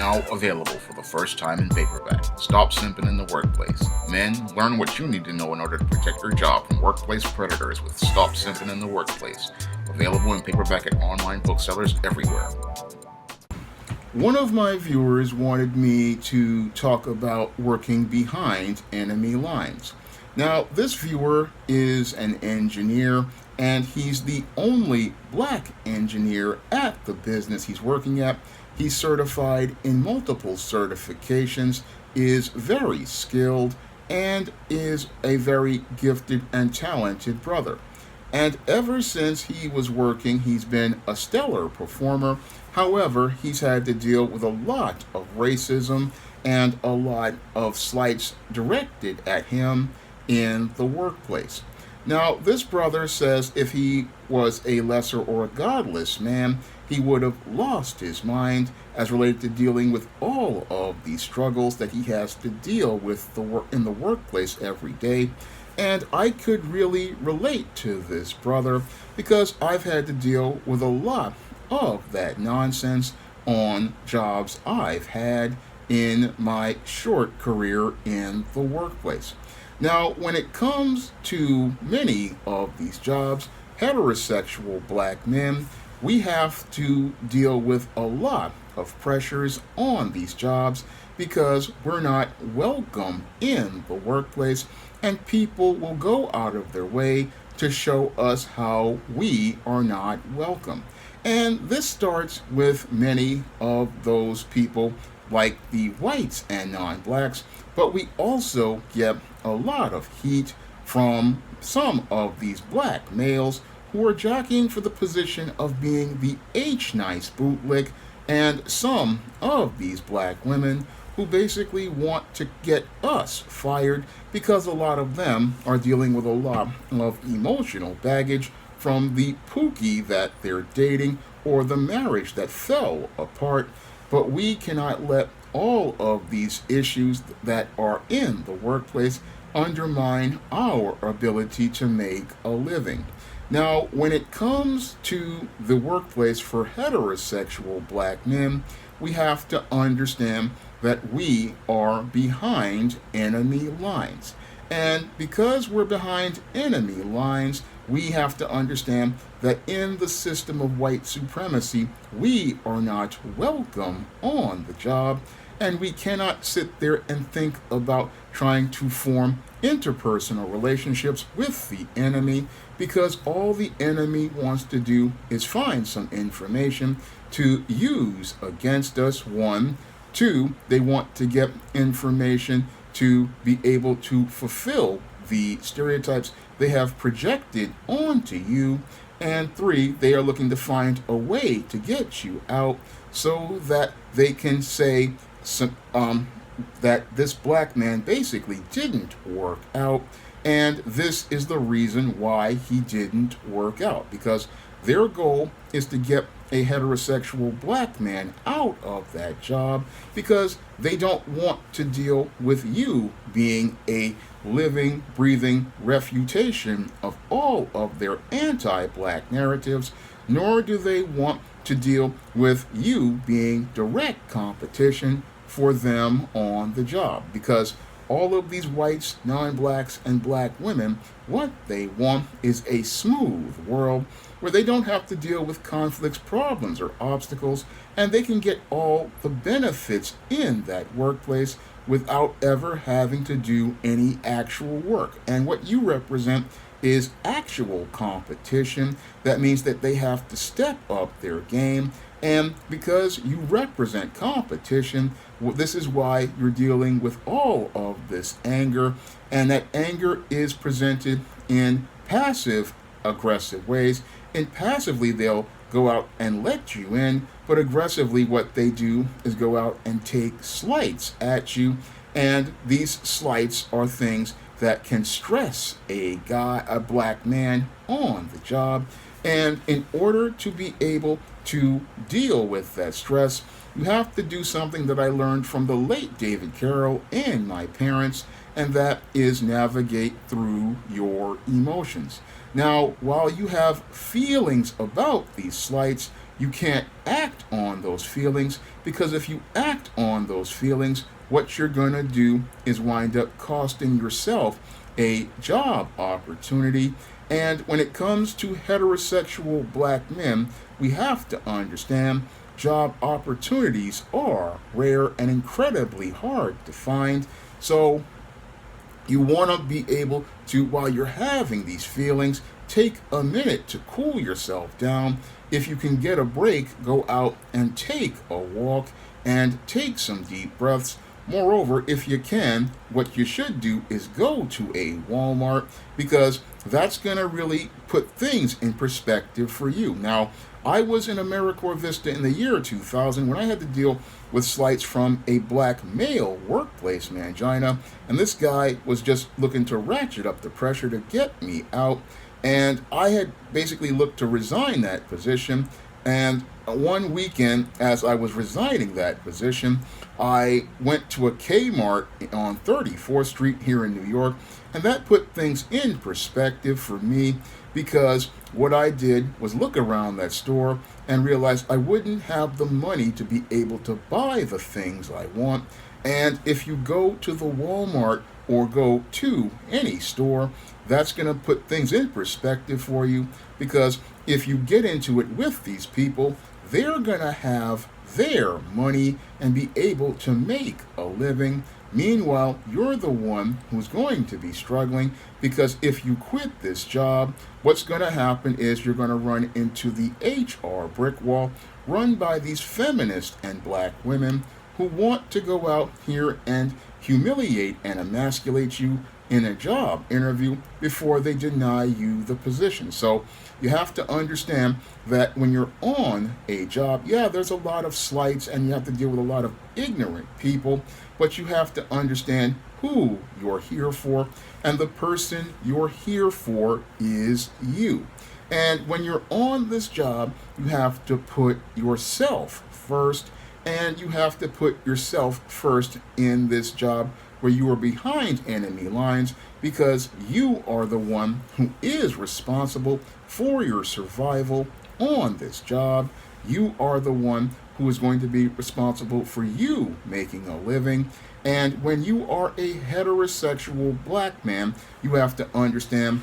Now available for the first time in paperback. Stop Simping in the Workplace. Men, learn what you need to know in order to protect your job from workplace predators with Stop Simping in the Workplace. Available in paperback at online booksellers everywhere. One of my viewers wanted me to talk about working behind enemy lines. Now, this viewer is an engineer, and he's the only black engineer at the business he's working at. He's certified in multiple certifications, is very skilled, and is a very gifted and talented brother. And ever since he was working, he's been a stellar performer. However, he's had to deal with a lot of racism and a lot of slights directed at him in the workplace. Now, this brother says if he was a lesser or a godless man, he would have lost his mind as related to dealing with all of these struggles that he has to deal with in the workplace every day. And I could really relate to this brother because I've had to deal with a lot of that nonsense on jobs I've had in my short career in the workplace. Now, when it comes to many of these jobs, heterosexual black men, we have to deal with a lot of pressures on these jobs because we're not welcome in the workplace, and people will go out of their way to show us how we are not welcome. And this starts with many of those people like the whites and non-blacks, but we also get a lot of heat from some of these black males who are jockeying for the position of being the H-nice bootlick, and some of these black women who basically want to get us fired because a lot of them are dealing with a lot of emotional baggage from the pookie that they're dating or the marriage that fell apart. But we cannot let all of these issues that are in the workplace undermine our ability to make a living. Now, when it comes to the workplace for heterosexual black men, we have to understand that we are behind enemy lines. And because we're behind enemy lines, we have to understand that in the system of white supremacy, we are not welcome on the job, and we cannot sit there and think about trying to form interpersonal relationships with the enemy, because all the enemy wants to do is find some information to use against us. One. Two, they want to get information to be able to fulfill the stereotypes they have projected onto you. And three, they are looking to find a way to get you out so that they can say that this black man basically didn't work out, and this is the reason why he didn't work out, because their goal is to get a heterosexual black man out of that job because they don't want to deal with you being a living, breathing refutation of all of their anti-black narratives, nor do they want to deal with you being direct competition for them on the job, because all of these whites, non-blacks, and black women, what they want is a smooth world where they don't have to deal with conflicts, problems, or obstacles, and they can get all the benefits in that workplace without ever having to do any actual work. And what you represent is actual competition. That means that they have to step up their game. And because you represent competition, well, this is why you're dealing with all of this anger. And that anger is presented in passive aggressive ways. And passively, they'll go out and let you in. But aggressively, what they do is go out and take slights at you. And these slights are things that can stress a black man on the job. And in order to be able to deal with that stress, you have to do something that I learned from the late David Carroll and my parents, and that is navigate through your emotions. Now, while you have feelings about these slights, you can't act on those feelings, because if you act on those feelings, what you're going to do is wind up costing yourself a job opportunity. And when it comes to heterosexual black men, we have to understand job opportunities are rare and incredibly hard to find. So you want to be able to, while you're having these feelings, take a minute to cool yourself down. If you can get a break, go out and take a walk and take some deep breaths. Moreover, if you can, what you should do is go to a Walmart, because that's going to really put things in perspective for you. Now, I was in AmeriCorps Vista in the year 2000 when I had to deal with slights from a black male workplace mangina, and this guy was just looking to ratchet up the pressure to get me out, and I had basically looked to resign that position. And one weekend, as I was resigning that position, I went to a Kmart on 34th Street here in New York, and that put things in perspective for me, because what I did was look around that store and realize I wouldn't have the money to be able to buy the things I want. And if you go to the Walmart or go to any store, that's going to put things in perspective for you, because if you get into it with these people, they're going to have their money and be able to make a living. Meanwhile, you're the one who's going to be struggling, because if you quit this job, what's going to happen is you're going to run into the HR brick wall run by these feminist and black women who want to go out here and humiliate and emasculate you in a job interview before they deny you the position. So you have to understand that when you're on a job, yeah, there's a lot of slights and you have to deal with a lot of ignorant people, but you have to understand who you're here for, and the person you're here for is you. And when you're on this job, you have to put yourself first, and you have to put yourself first in this job where you are behind enemy lines, because you are the one who is responsible for your survival on this job. You are the one who is going to be responsible for you making a living. And when you are a heterosexual black man, you have to understand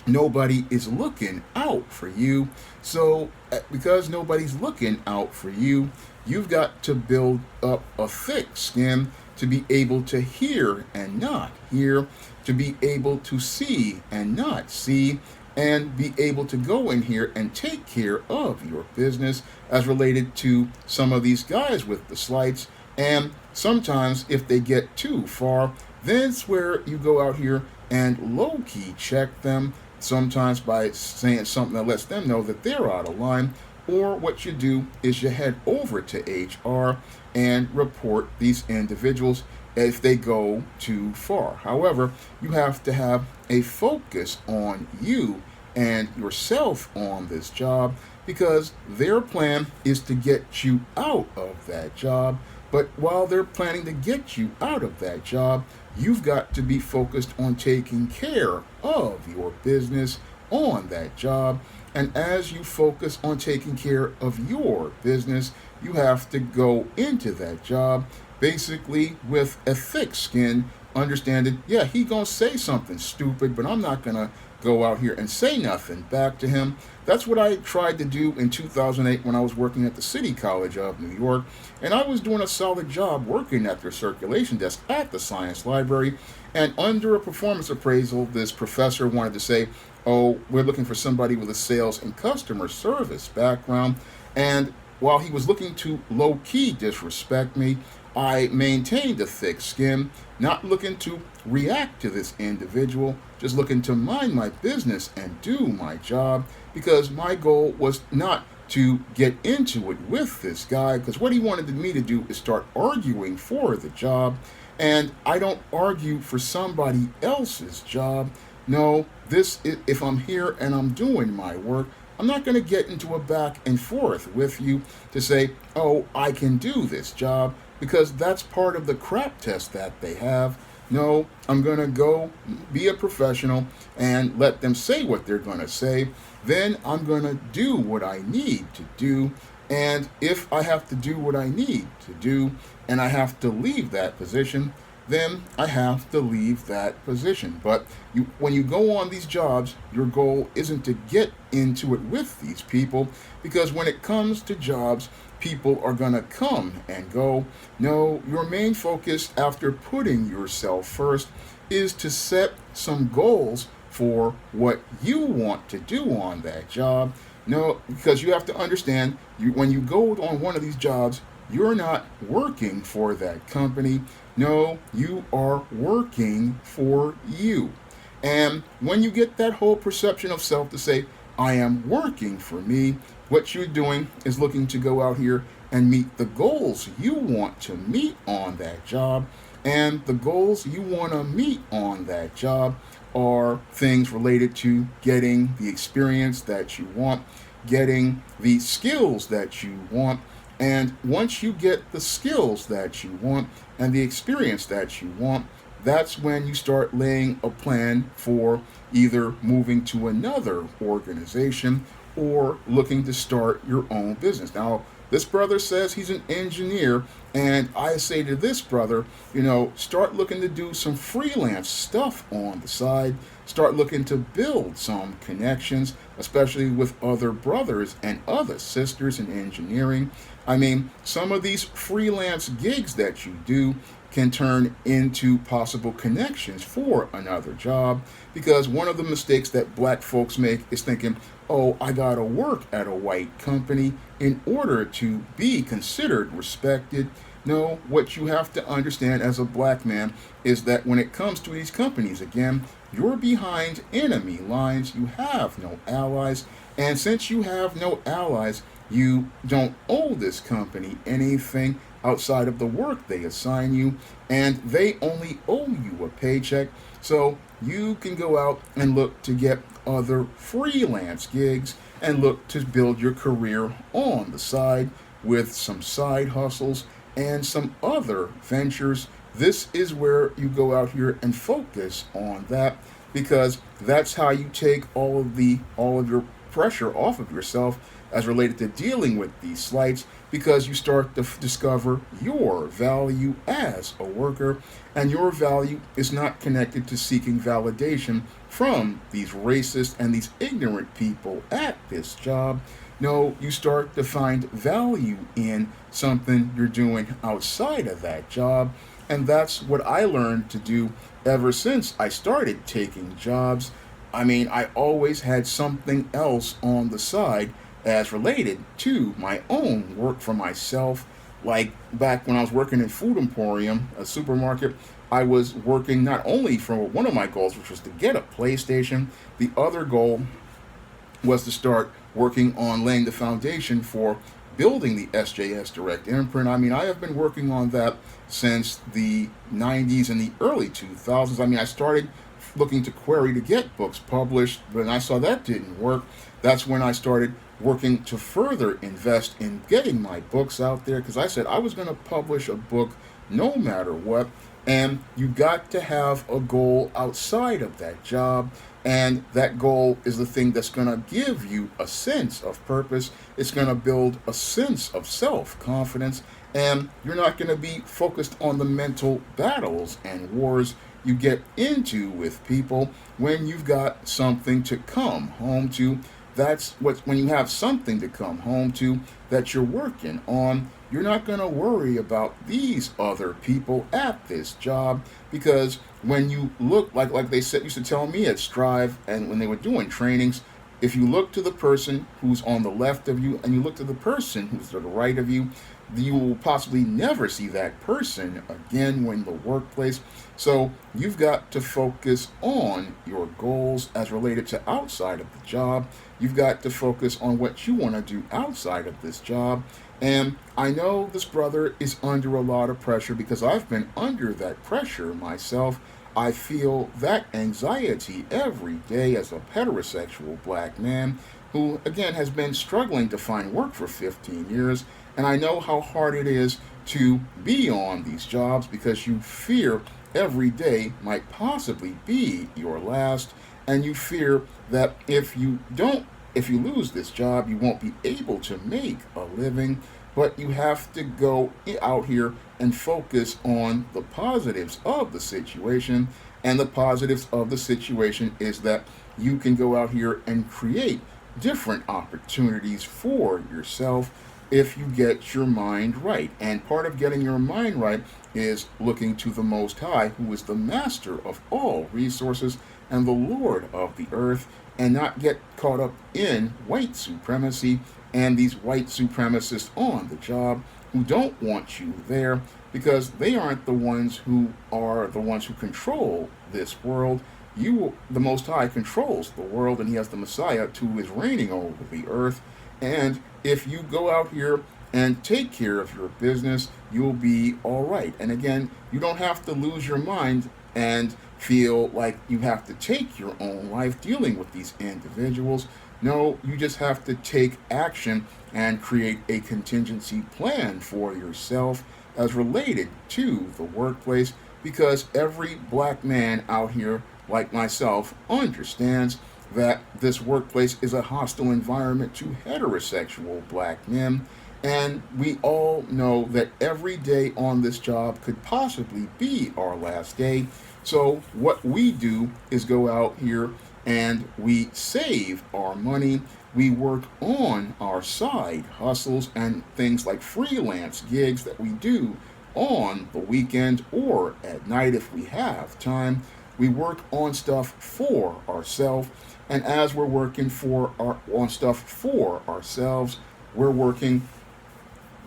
nobody is looking out for you. So, because nobody's looking out for you, you've got to build up a thick skin to be able to hear and not hear, to be able to see and not see, and be able to go in here and take care of your business as related to some of these guys with the slights. And sometimes if they get too far, that's where you go out here and low-key check them, sometimes by saying something that lets them know that they're out of line. Or what you do is you head over to HR and report these individuals if they go too far. However, you have to have a focus on you and yourself on this job, because their plan is to get you out of that job. But while they're planning to get you out of that job, you've got to be focused on taking care of your business on that job. And as you focus on taking care of your business, you have to go into that job basically with a thick skin, understanding, yeah, he gonna say something stupid, but I'm not gonna go out here and say nothing back to him. That's what I tried to do in 2008 when I was working at the City College of New York, and I was doing a solid job working at their circulation desk at the Science Library. And under a performance appraisal, this professor wanted to say, oh, we're looking for somebody with a sales and customer service background. And while he was looking to low-key disrespect me, I maintained a thick skin, not looking to react to this individual, just looking to mind my business and do my job, because my goal was not to get into it with this guy, because what he wanted me to do is start arguing for the job. And I don't argue for somebody else's job. No, if I'm here and I'm doing my work, I'm not going to get into a back and forth with you to say, oh, I can do this job, because that's part of the crap test that they have. No, I'm going to go be a professional and let them say what they're going to say. Then I'm going to do what I need to do. And if I have to do what I need to do and I have to leave that position, then I have to leave that position. But when you go on these jobs, your goal isn't to get into it with these people, because when it comes to jobs, people are going to come and go. No, your main focus after putting yourself first is to set some goals for what you want to do on that job. No, because you have to understand, when you go on one of these jobs, you're not working for that company. No, you are working for you. And when you get that whole perception of self to say, I am working for me, what you're doing is looking to go out here and meet the goals you want to meet on that job. And the goals you want to meet on that job are things related to getting the experience that you want, getting the skills that you want. And once you get the skills that you want and the experience that you want, that's when you start laying a plan for either moving to another organization or looking to start your own business. Now, this brother says he's an engineer, and I say to this brother, start looking to do some freelance stuff on the side. Start looking to build some connections, especially with other brothers and other sisters in engineering. I mean, some of these freelance gigs that you do can turn into possible connections for another job, because one of the mistakes that black folks make is thinking, oh, I gotta work at a white company in order to be considered respected. No, what you have to understand as a black man is that when it comes to these companies, again, you're behind enemy lines. You have no allies. And since you have no allies, you don't owe this company anything outside of the work they assign you, and they only owe you a paycheck. So you can go out and look to get other freelance gigs and look to build your career on the side with some side hustles and some other ventures. This is where you go out here and focus on that, because that's how you take all of your pressure off of yourself as related to dealing with these slights, because you start to discover your value as a worker, and your value is not connected to seeking validation from these racist and these ignorant people at this job. No, you start to find value in something you're doing outside of that job. And that's what I learned to do ever since I started taking jobs. I mean, I always had something else on the side as related to my own work for myself. Like back when I was working at Food Emporium, a supermarket, I was working not only for one of my goals, which was to get a PlayStation. The other goal was to start working on laying the foundation for building the SJS Direct Imprint. I mean, I have been working on that since the 90s and the early 2000s. I mean, I started looking to query to get books published, but I saw that didn't work. That's when I started working to further invest in getting my books out there, because I said I was going to publish a book no matter what. And you got to have a goal outside of that job. And that goal is the thing that's going to give you a sense of purpose. It's going to build a sense of self-confidence. And you're not going to be focused on the mental battles and wars you get into with people when you've got something to come home to. That's when you have something to come home to that you're working on, you're not going to worry about these other people at this job, because when you look, like they said, used to tell me at Strive, and when they were doing trainings, if you look to the person who's on the left of you and you look to the person who's to the right of you, you will possibly never see that person again when in the workplace. So you've got to focus on your goals as related to outside of the job. You've got to focus on what you want to do outside of this job. And I know this brother is under a lot of pressure, because I've been under that pressure myself. I feel that anxiety every day as a heterosexual black man who, again, has been struggling to find work for 15 years. And I know how hard it is to be on these jobs, because you fear every day might possibly be your last, and you fear that if you lose this job, you won't be able to make a living. But you have to go out here and focus on the positives of the situation. And the positives of the situation is that you can go out here and create different opportunities for yourself if you get your mind right. And part of getting your mind right is looking to the Most High, who is the master of all resources and the Lord of the earth, and not get caught up in white supremacy and these white supremacists on the job who don't want you there because they aren't the ones who are the ones who control this world. The Most High, controls the world, and He has the Messiah who is reigning over the earth. And if you go out here and take care of your business, you'll be all right. And again, you don't have to lose your mind and feel like you have to take your own life dealing with these individuals. No, you just have to take action and create a contingency plan for yourself as related to the workplace, because every black man out here, like myself, understands that this workplace is a hostile environment to heterosexual black men. And we all know that every day on this job could possibly be our last day. So what we do is go out here and we save our money. We work on our side hustles and things like freelance gigs that we do on the weekend or at night if we have time. We work on stuff for ourselves, and as we're working on stuff for ourselves, we're working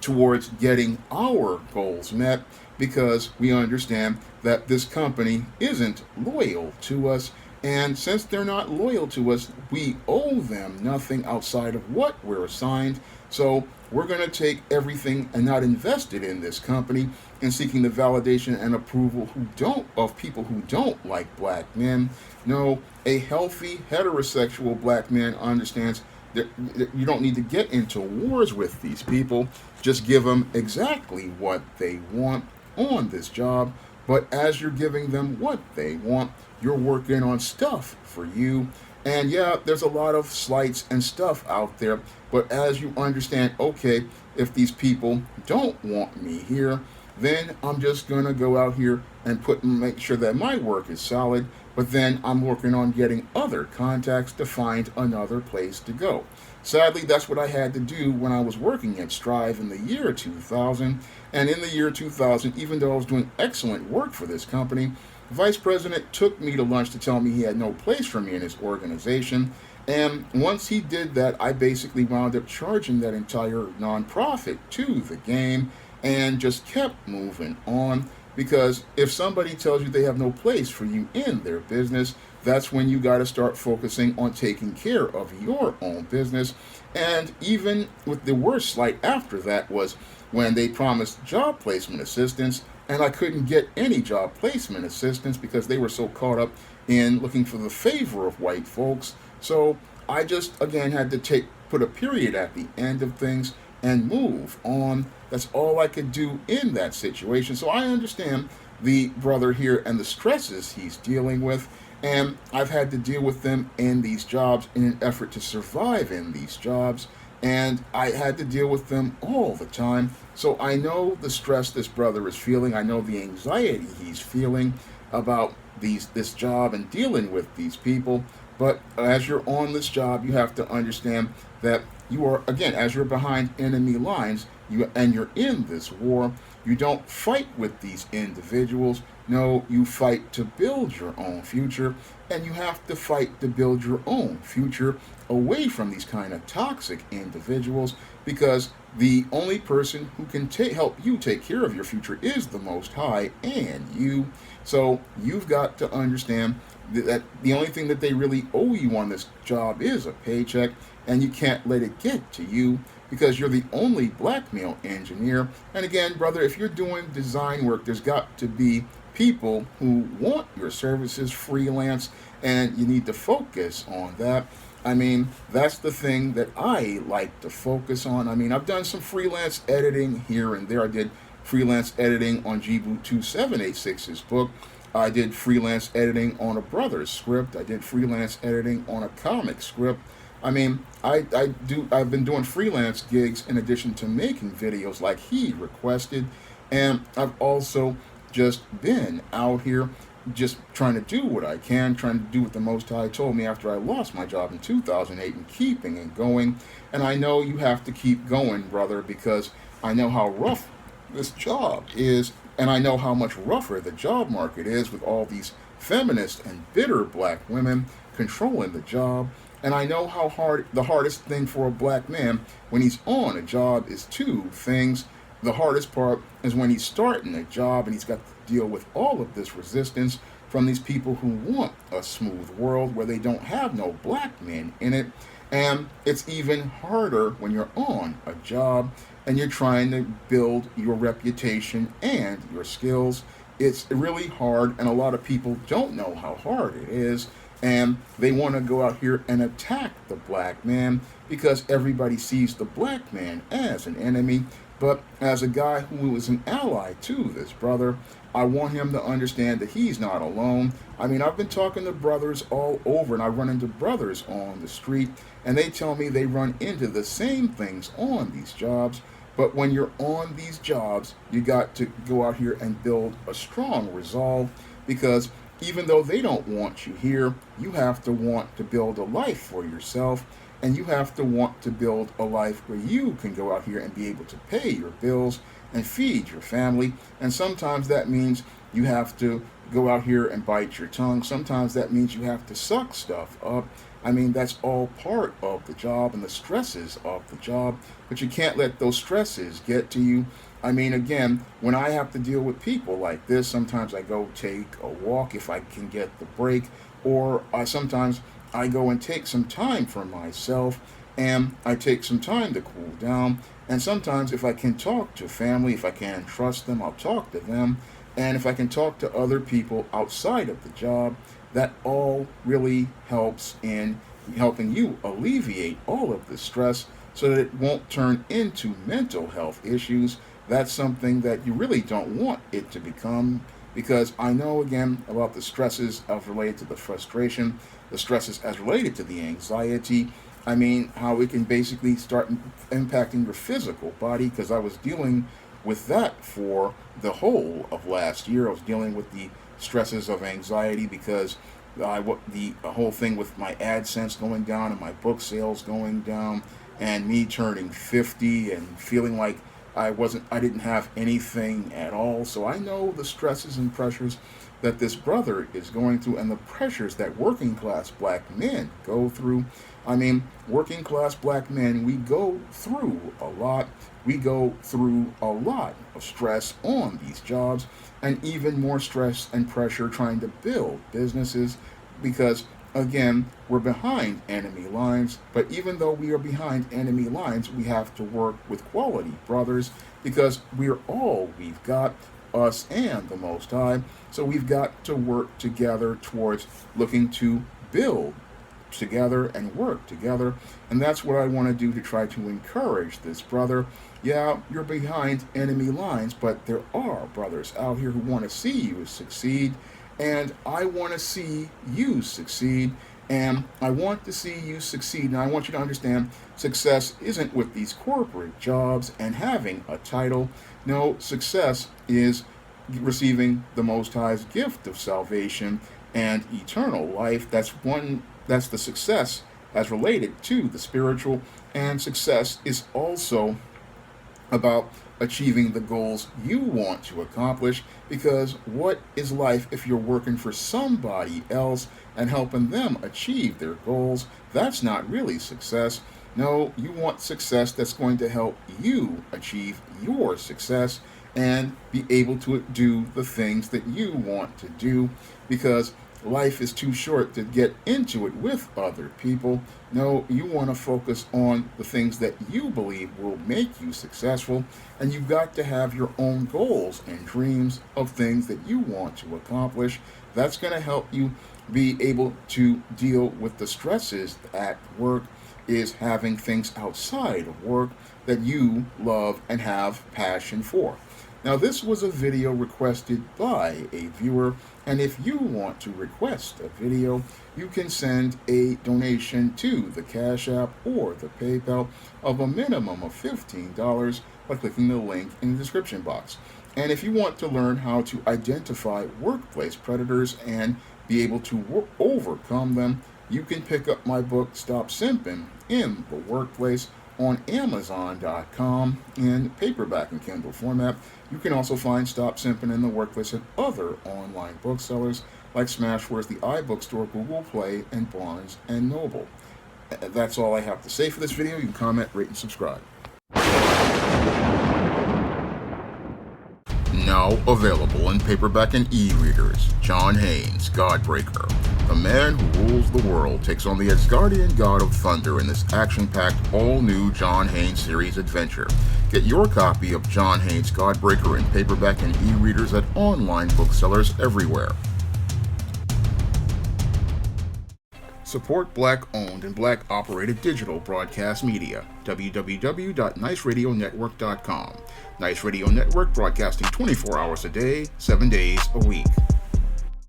towards getting our goals met, because we understand that this company isn't loyal to us. And since they're not loyal to us, we owe them nothing outside of what we're assigned. So we're going to take everything and not invest it in this company and seeking the validation and approval of people who don't like black men. No, a healthy heterosexual black man understands that you don't need to get into wars with these people. Just give them exactly what they want on this job. But as you're giving them what they want, you're working on stuff for you. And yeah, there's a lot of slights and stuff out there. But as you understand, okay, if these people don't want me here, then I'm just going to go out here and make sure that my work is solid. But then I'm working on getting other contacts to find another place to go. Sadly, that's what I had to do when I was working at Strive in the year 2000. And in the year 2000, even though I was doing excellent work for this company, the vice president took me to lunch to tell me he had no place for me in his organization. And once he did that, I basically wound up charging that entire nonprofit to the game and just kept moving on. Because if somebody tells you they have no place for you in their business, that's when you got to start focusing on taking care of your own business. And even with the worst slight after that was when they promised job placement assistance, and I couldn't get any job placement assistance because they were so caught up in looking for the favor of white folks. So I just, again, had to put a period at the end of things and move on. That's all I could do in that situation. So I understand the brother here and the stresses he's dealing with, and I've had to deal with them in these jobs in an effort to survive in these jobs, and I had to deal with them all the time. So I know the stress this brother is feeling. I know the anxiety he's feeling about this job and dealing with these people. But as you're on this job, you have to understand that you are, again, as you're behind enemy lines, and you're in this war, you don't fight with these individuals. No, you fight to build your own future, and you have to fight to build your own future away from these kind of toxic individuals, because the only person who can help you take care of your future is the Most High and you. So you've got to understand that the only thing that they really owe you on this job is a paycheck, and you can't let it get to you because you're the only black male engineer. And again, brother, if you're doing design work, there's got to be people who want your services freelance, and you need to focus on that. I mean, that's the thing that I like to focus on. I mean, I've done some freelance editing here and there. I did freelance editing on Jibu 2786's book, I did freelance editing on a brother's script. I did freelance editing on a comic script. I mean, I've been doing freelance gigs in addition to making videos like he requested, and I've also just been out here just trying to do what I can, trying to do what the Most High told me after I lost my job in 2008 and keeping it going. And I know you have to keep going, brother, because I know how rough this job is, and I know how much rougher the job market is with all these feminist and bitter black women controlling the job. And I know how hard the hardest thing for a black man when he's on a job is two things. The hardest part is when he's starting a job and he's got to deal with all of this resistance from these people who want a smooth world where they don't have no black men in it. And it's even harder when you're on a job and you're trying to build your reputation and your skills. It's really hard, and a lot of people don't know how hard it is, and they want to go out here and attack the black man because everybody sees the black man as an enemy. But as a guy who is an ally to this brother, I want him to understand that he's not alone. I mean, I've been talking to brothers all over, and I run into brothers on the street, and they tell me they run into the same things on these jobs. But when you're on these jobs, you got to go out here and build a strong resolve, because even though they don't want you here, you have to want to build a life for yourself, and you have to want to build a life where you can go out here and be able to pay your bills and feed your family. And sometimes that means you have to go out here and bite your tongue. Sometimes that means you have to suck stuff up. I mean, that's all part of the job and the stresses of the job, but you can't let those stresses get to you. I mean, again, when I have to deal with people like this, sometimes I go take a walk if I can get the break, or sometimes I go and take some time for myself, and I take some time to cool down. And sometimes if I can talk to family, if I can trust them, I'll talk to them. And if I can talk to other people outside of the job, that all really helps in helping you alleviate all of the stress so that it won't turn into mental health issues. That's something that you really don't want it to become, because I know, again, about the stresses as related to the frustration, the stresses as related to the anxiety. I mean, how it can basically start impacting your physical body, because I was dealing with that for the whole of last year. I was dealing with the stresses of anxiety because the whole thing with my AdSense going down and my book sales going down, and me turning 50 and feeling like I didn't have anything at all. So I know the stresses and pressures that this brother is going through, and the pressures that working class black men go through. I mean, working class black men, we go through a lot. We go through a lot of stress on these jobs, and even more stress and pressure trying to build businesses, because again, we're behind enemy lines. But even though we are behind enemy lines, we have to work with quality brothers, because we've got, us and the Most High. So we've got to work together towards looking to build together and work together. And that's what I want to do to try to encourage this brother. Yeah, you're behind enemy lines, but there are brothers out here who want to see you succeed. And I want to see you succeed. And I want to see you succeed. And I want you to understand, success isn't with these corporate jobs and having a title. No, success is receiving the Most High's gift of salvation and eternal life. That's the success as related to the spiritual. And success is also about achieving the goals you want to accomplish, because what is life if you're working for somebody else and helping them achieve their goals? That's not really success. No, you want success that's going to help you achieve your success and be able to do the things that you want to do, because life is too short to get into it with other people. No, you want to focus on the things that you believe will make you successful, and you've got to have your own goals and dreams of things that you want to accomplish. That's going to help you be able to deal with the stresses at work, is having things outside of work that you love and have passion for. Now, this was a video requested by a viewer, and if you want to request a video, you can send a donation to the Cash App or the PayPal of a minimum of $15 by clicking the link in the description box. And if you want to learn how to identify workplace predators and be able to overcome them, you can pick up my book, Stop Simping in the Workplace, on Amazon.com in paperback and Kindle format. You can also find Stop Simping in the Workplace at other online booksellers like Smashwords, the iBookstore, Google Play, and Barnes & Noble. That's all I have to say for this video. You can comment, rate, and subscribe. Now available in paperback and e-readers, John Haynes, Godbreaker. The man who rules the world takes on the Asgardian god of thunder in this action-packed, all-new John Haynes series adventure. Get your copy of John Haynes, Godbreaker in paperback and e-readers at online booksellers everywhere. Support Black-owned and Black-operated digital broadcast media. www.niceradionetwork.com. Nice Radio Network, broadcasting 24 hours a day, 7 days a week.